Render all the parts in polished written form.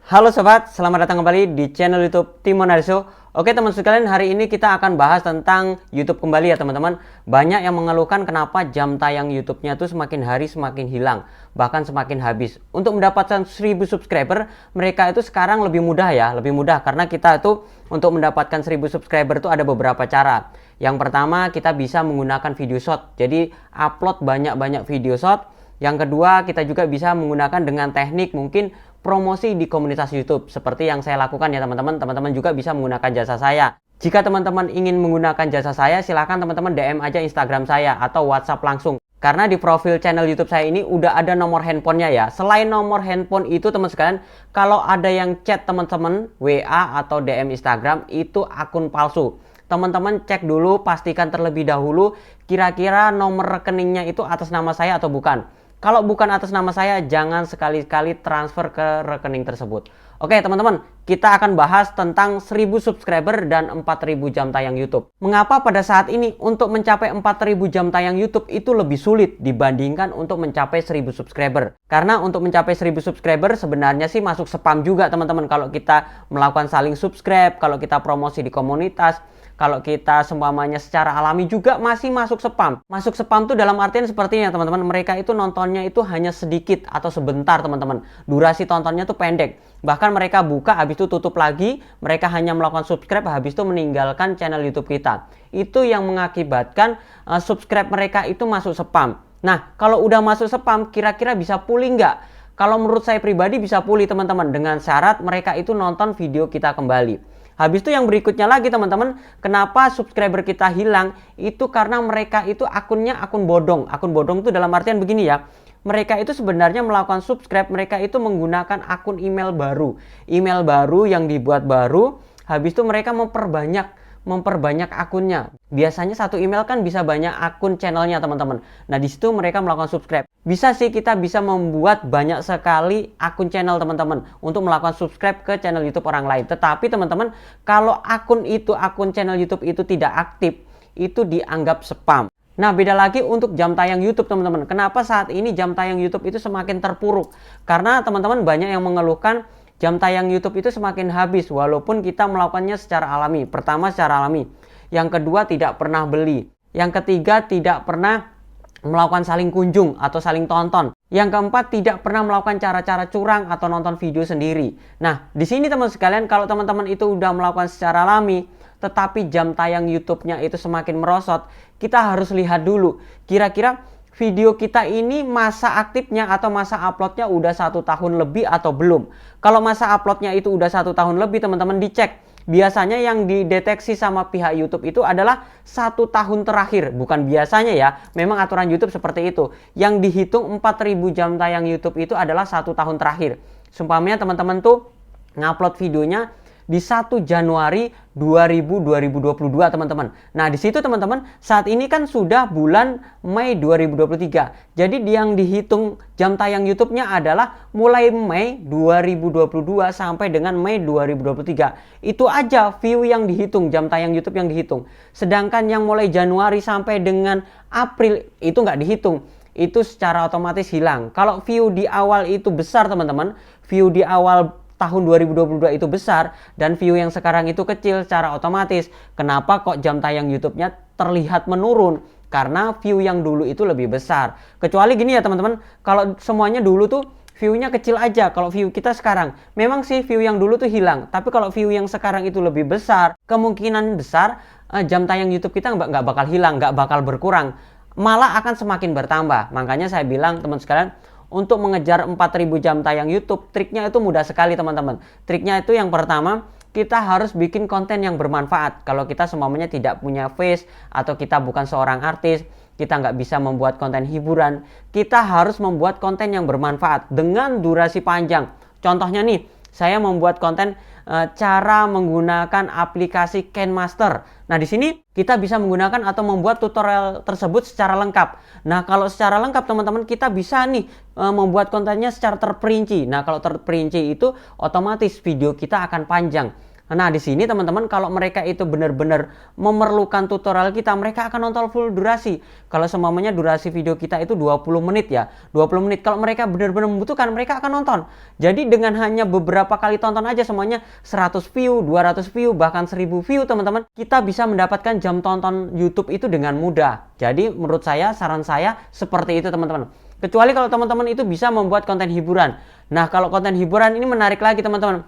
Halo sobat, selamat datang kembali di channel YouTube Timon Arso. Oke teman sekalian, hari ini kita akan bahas tentang YouTube kembali ya teman-teman. Banyak yang mengeluhkan kenapa jam tayang YouTube-nya tuh semakin hari semakin hilang, bahkan semakin habis. Untuk mendapatkan 1000 subscriber, mereka itu sekarang lebih mudah ya, lebih mudah karena kita itu untuk mendapatkan 1000 subscriber itu ada beberapa cara. Yang pertama, kita bisa menggunakan video short. Jadi upload banyak-banyak video short. Yang kedua, kita juga bisa menggunakan dengan teknik mungkin promosi di komunitas YouTube seperti yang saya lakukan ya teman-teman. Teman-teman juga bisa menggunakan jasa saya. Jika teman-teman ingin menggunakan jasa saya, silahkan teman-teman DM aja Instagram saya atau WhatsApp langsung. Karena di profil channel YouTube saya ini udah ada nomor handphonenya ya. Selain nomor handphone itu teman sekalian, kalau ada yang chat teman-teman WA atau DM Instagram itu akun palsu. Teman-teman cek dulu, pastikan terlebih dahulu kira-kira nomor rekeningnya itu atas nama saya atau bukan. Kalau bukan atas nama saya, jangan sekali-kali transfer ke rekening tersebut. Oke teman-teman, kita akan bahas tentang 1000 subscriber dan 4000 jam tayang YouTube. Mengapa pada saat ini untuk mencapai 4000 jam tayang YouTube itu lebih sulit dibandingkan untuk mencapai 1000 subscriber? Karena untuk mencapai 1000 subscriber sebenarnya sih masuk spam juga teman-teman. Kalau kita melakukan saling subscribe, kalau kita promosi di komunitas, kalau kita seumpamanya secara alami juga masih masuk spam. Masuk spam tuh dalam artian sepertinya teman-teman, mereka itu nontonnya itu hanya sedikit atau sebentar teman-teman. Durasi tontonnya tuh pendek. Bahkan mereka buka habis itu tutup lagi, mereka hanya melakukan subscribe habis itu meninggalkan channel YouTube kita. Itu yang mengakibatkan subscribe mereka itu masuk spam. Nah, kalau udah masuk spam kira-kira bisa pulih nggak? Kalau menurut saya pribadi bisa pulih teman-teman, dengan syarat mereka itu nonton video kita kembali. Habis itu yang berikutnya lagi teman-teman, kenapa subscriber kita hilang? Itu karena mereka itu akunnya akun bodong. Akun bodong itu dalam artian begini ya. Mereka itu sebenarnya melakukan subscribe, mereka itu menggunakan akun email baru. Email baru yang dibuat baru, habis itu mereka memperbanyak akunnya. Biasanya satu email kan bisa banyak akun channelnya teman-teman. Nah di situ mereka melakukan subscribe. Bisa sih kita bisa membuat banyak sekali akun channel teman-teman untuk melakukan subscribe ke channel YouTube orang lain. Tetapi teman-teman, kalau akun channel YouTube itu tidak aktif, itu dianggap spam. Nah beda lagi untuk jam tayang YouTube teman-teman. Kenapa saat ini jam tayang YouTube itu semakin terpuruk? Karena teman-teman banyak yang mengeluhkan jam tayang YouTube itu semakin habis walaupun kita melakukannya secara alami. Pertama secara alami. Yang kedua tidak pernah beli. Yang ketiga tidak pernah melakukan saling kunjung atau saling tonton. Yang keempat tidak pernah melakukan cara-cara curang atau nonton video sendiri. Nah di sini teman sekalian, kalau teman-teman itu udah melakukan secara alami tetapi jam tayang YouTube-nya itu semakin merosot, kita harus lihat dulu kira-kira video kita ini masa aktifnya atau masa uploadnya udah 1 tahun lebih atau belum. Kalau masa uploadnya itu udah 1 tahun lebih, teman-teman dicek. Biasanya yang dideteksi sama pihak YouTube itu adalah 1 tahun terakhir. Bukan biasanya ya, memang aturan YouTube seperti itu. Yang dihitung 4000 jam tayang YouTube itu adalah 1 tahun terakhir. Sumpamanya teman-teman tuh ngupload videonya di 1 Januari 2022 teman-teman. Nah di situ teman-teman, saat ini kan sudah bulan Mei 2023. Jadi yang dihitung jam tayang YouTube-nya adalah mulai Mei 2022 sampai dengan Mei 2023. Itu aja view yang dihitung, jam tayang YouTube yang dihitung. Sedangkan yang mulai Januari sampai dengan April itu nggak dihitung. Itu secara otomatis hilang. Kalau view di awal itu besar teman-teman, view di awal tahun 2022 itu besar dan view yang sekarang itu kecil, secara otomatis kenapa kok jam tayang YouTube-nya terlihat menurun? Karena view yang dulu itu lebih besar. Kecuali gini ya teman-teman, kalau semuanya dulu tuh view-nya kecil aja. Kalau view kita sekarang memang sih view yang dulu tuh hilang, tapi kalau view yang sekarang itu lebih besar, kemungkinan besar jam tayang YouTube kita nggak bakal hilang, nggak bakal berkurang, malah akan semakin bertambah. Makanya saya bilang teman sekalian, untuk mengejar 4000 jam tayang YouTube, triknya itu mudah sekali teman-teman. Triknya itu yang pertama, kita harus bikin konten yang bermanfaat. Kalau kita semuanya tidak punya face atau kita bukan seorang artis, kita nggak bisa membuat konten hiburan, kita harus membuat konten yang bermanfaat dengan durasi panjang. Contohnya nih, saya membuat konten cara menggunakan aplikasi KineMaster. Nah, di sini kita bisa menggunakan atau membuat tutorial tersebut secara lengkap. Nah, kalau secara lengkap teman-teman, kita bisa nih membuat kontennya secara terperinci. Nah, kalau terperinci itu otomatis video kita akan panjang. Nah, di sini teman-teman, kalau mereka itu benar-benar memerlukan tutorial kita, mereka akan nonton full durasi. Kalau semuanya durasi video kita itu 20 menit ya, 20 menit. Kalau mereka benar-benar membutuhkan, mereka akan nonton. Jadi dengan hanya beberapa kali tonton aja semuanya 100 view, 200 view, bahkan 1000 view teman-teman, kita bisa mendapatkan jam tonton YouTube itu dengan mudah. Jadi menurut saya, saran saya seperti itu teman-teman. Kecuali kalau teman-teman itu bisa membuat konten hiburan. Nah, kalau konten hiburan ini menarik lagi teman-teman.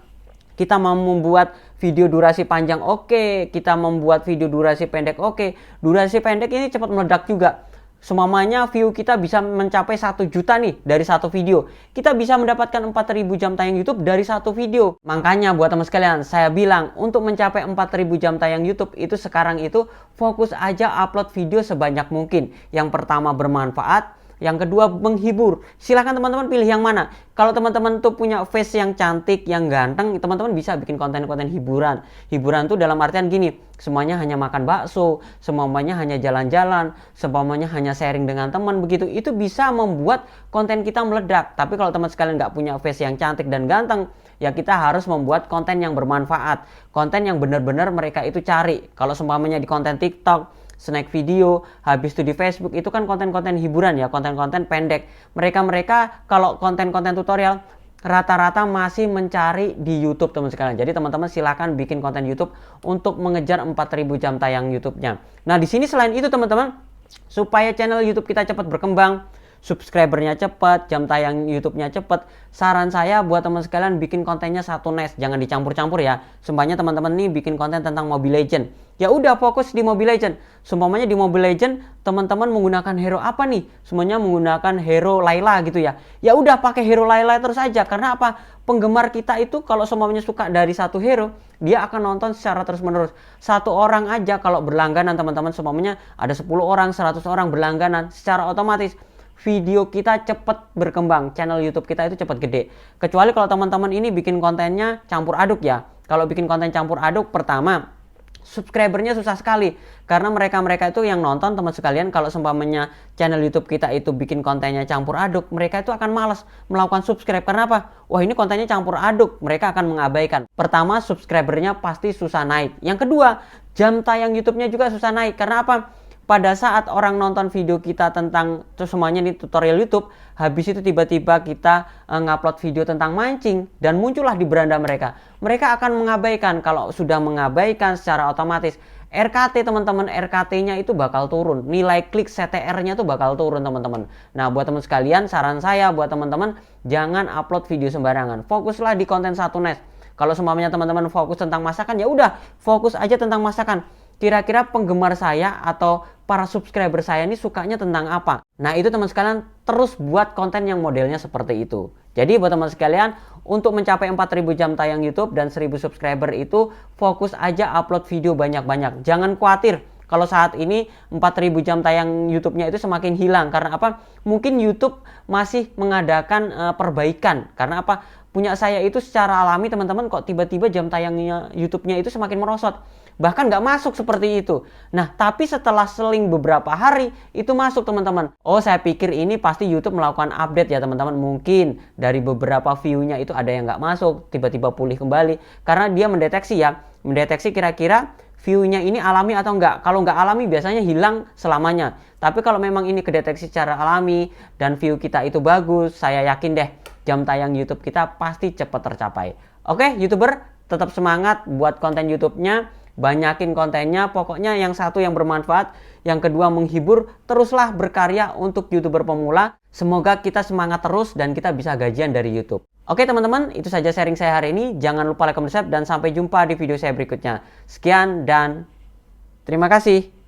Kita mau membuat video durasi panjang, oke. Kita membuat video durasi pendek, oke. Durasi pendek ini cepat meledak juga. Semuanya view kita bisa mencapai 1 juta nih dari satu video. Kita bisa mendapatkan 4000 jam tayang YouTube dari satu video. Makanya buat teman sekalian, saya bilang untuk mencapai 4000 jam tayang YouTube itu sekarang itu fokus aja upload video sebanyak mungkin. Yang pertama bermanfaat, yang kedua menghibur. Silahkan teman-teman pilih yang mana. Kalau teman-teman tuh punya face yang cantik, yang ganteng, teman-teman bisa bikin konten-konten hiburan. Hiburan tuh dalam artian gini, semuanya hanya makan bakso, semuanya hanya jalan-jalan, semuanya hanya sharing dengan teman begitu. Itu bisa membuat konten kita meledak. Tapi kalau teman sekalian nggak punya face yang cantik dan ganteng, ya kita harus membuat konten yang bermanfaat. Konten yang benar-benar mereka itu cari. Kalau semuanya di konten TikTok, snack video, habis itu di Facebook, itu kan konten-konten hiburan ya, konten-konten pendek. Mereka kalau konten-konten tutorial rata-rata masih mencari di YouTube teman sekalian. Jadi teman-teman silakan bikin konten YouTube untuk mengejar 4000 jam tayang YouTube-nya. Nah, di sini selain itu teman-teman, supaya channel YouTube kita cepat berkembang, subscribernya cepat, jam tayang YouTube-nya cepat, saran saya buat teman sekalian bikin kontennya satu niche, jangan dicampur-campur ya. Sumpahnya teman-teman nih bikin konten tentang Mobile Legend, ya udah fokus di Mobile Legend. Sumpahnya di Mobile Legend teman-teman menggunakan hero apa nih? Semuanya menggunakan hero Layla gitu ya. Ya udah pakai hero Layla terus aja. Karena apa? Penggemar kita itu kalau semuanya suka dari satu hero, dia akan nonton secara terus-menerus. Satu orang aja kalau berlangganan teman-teman, semuanya ada 10 orang, 100 orang berlangganan, secara otomatis video kita cepat berkembang, channel YouTube kita itu cepat gede. Kecuali kalau teman-teman ini bikin kontennya campur aduk ya. Kalau bikin konten campur aduk, pertama subscribernya susah sekali. Karena mereka itu yang nonton teman sekalian, kalau seumpamanya channel YouTube kita itu bikin kontennya campur aduk, mereka itu akan malas melakukan subscribe. Karena apa? Wah, ini kontennya campur aduk, mereka akan mengabaikan. Pertama, subscribernya pasti susah naik. Yang kedua, jam tayang YouTube-nya juga susah naik. Karena apa? Pada saat orang nonton video kita tentang semuanya nih tutorial YouTube, habis itu tiba-tiba kita ngupload video tentang mancing dan muncullah di beranda mereka. Mereka akan mengabaikan. Kalau sudah mengabaikan secara otomatis RKT teman-teman, RKT-nya itu bakal turun. Nilai klik CTR-nya tuh bakal turun teman-teman. Nah, buat teman sekalian, saran saya buat teman-teman jangan upload video sembarangan. Fokuslah di konten satu niche. Kalau semuanya teman-teman fokus tentang masakan, ya udah fokus aja tentang masakan. Kira-kira penggemar saya atau para subscriber saya ini sukanya tentang apa? Nah, itu teman sekalian terus buat konten yang modelnya seperti itu. Jadi buat teman sekalian, untuk mencapai 4000 jam tayang YouTube dan 1000 subscriber itu fokus aja upload video banyak-banyak. Jangan khawatir kalau saat ini 4000 jam tayang YouTube-nya itu semakin hilang. Karena apa? Mungkin YouTube masih mengadakan perbaikan. Karena apa? Punya saya itu secara alami teman-teman kok tiba-tiba jam tayangnya YouTube-nya itu semakin merosot. Bahkan nggak masuk seperti itu. Nah, tapi setelah seling beberapa hari, itu masuk teman-teman. Oh, saya pikir ini pasti YouTube melakukan update ya teman-teman. Mungkin dari beberapa view-nya itu ada yang nggak masuk, tiba-tiba pulih kembali. Karena dia mendeteksi ya. Mendeteksi kira-kira view-nya ini alami atau enggak. Kalau nggak alami biasanya hilang selamanya. Tapi kalau memang ini kedeteksi secara alami dan view kita itu bagus, saya yakin deh jam tayang YouTube kita pasti cepat tercapai. Oke, YouTuber, tetap semangat buat konten YouTube-nya. Banyakin kontennya, pokoknya yang satu yang bermanfaat, yang kedua menghibur, teruslah berkarya untuk YouTuber pemula. Semoga kita semangat terus dan kita bisa gajian dari YouTube. Oke teman-teman, itu saja sharing saya hari ini. Jangan lupa like, comment, subscribe, dan sampai jumpa di video saya berikutnya. Sekian dan terima kasih.